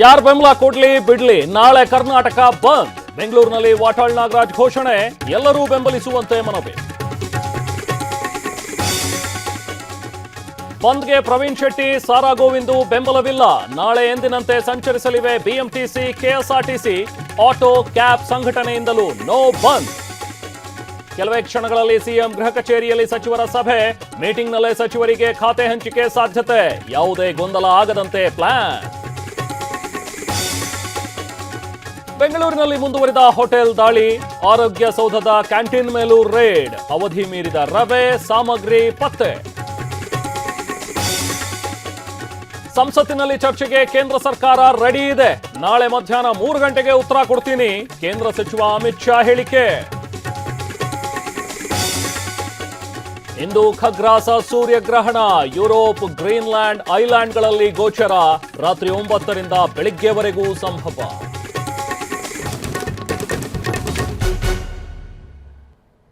ಯಾರ್ ಬೆಂಬಲ ಕೊಡ್ಲಿ ಬಿಡ್ಲಿ ನಾಳೆ ಕರ್ನಾಟಕ ಬಂದ್. ಬೆಂಗಳೂರಿನಲ್ಲಿ ವಾಟಾಳ್ ನಾಗರಾಜ್ ಘೋಷಣೆ, ಎಲ್ಲರೂ ಬೆಂಬಲಿಸುವಂತೆ ಮನವಿ. ಬಂದ್ಗೆ ಪ್ರವೀಣ್ ಶೆಟ್ಟಿ, ಸಾರಾ ಗೋವಿಂದು ಬೆಂಬಲವಿಲ್ಲ. ನಾಳೆ ಎಂದಿನಂತೆ ಸಂಚರಿಸಲಿವೆ ಬಿಎಂಟಿಸಿ, ಕೆಎಸ್ಆರ್ಟಿಸಿ. ಆಟೋ, ಕ್ಯಾಬ್ ಸಂಘಟನೆಯಿಂದಲೂ ನೋ ಬಂದ್. ಕೆಲವೇ ಕ್ಷಣಗಳಲ್ಲಿ ಸಿಎಂ ಗೃಹ ಕಚೇರಿಯಲ್ಲಿ ಸಚಿವರ ಸಭೆ. ಮೀಟಿಂಗ್ನಲ್ಲೇ ಸಚಿವರಿಗೆ ಖಾತೆ ಹಂಚಿಕೆ ಸಾಧ್ಯತೆ. ಯಾವುದೇ ಗೊಂದಲ ಆಗದಂತೆ ಪ್ಲಾನ್. ಬೆಂಗಳೂರಿನಲ್ಲಿ ಮುಂದುವರಿದ ಹೋಟೆಲ್ ದಾಳಿ. ಆರೋಗ್ಯ ಸೌಧದ ಕ್ಯಾಂಟೀನ್ ಮೇಲೂ ರೇಡ್. ಅವಧಿ ಮೀರಿದ ರವೆ ಸಾಮಗ್ರಿ ಪತ್ತೆ. ಸಂಸತ್ತಿನಲ್ಲಿ ಚರ್ಚೆಗೆ ಕೇಂದ್ರ ಸರ್ಕಾರ ರೆಡಿ ಇದೆ. ನಾಳೆ ಮಧ್ಯಾಹ್ನ 3 ಗಂಟೆಗೆ ಉತ್ತರ ಕೊಡ್ತೀನಿ. ಕೇಂದ್ರ ಸಚಿವ ಅಮಿತ್ ಶಾ ಹೇಳಿಕೆ. ಇಂದು ಖಗ್ರಾಸ ಸೂರ್ಯಗ್ರಹಣ. ಯುರೋಪ್, ಗ್ರೀನ್ಲ್ಯಾಂಡ್, ಐಲ್ಯಾಂಡ್ಗಳಲ್ಲಿ ಗೋಚರ. ರಾತ್ರಿ 9 ರಿಂದ ಬೆಳಿಗ್ಗೆವರೆಗೂ ಸಂಭವ.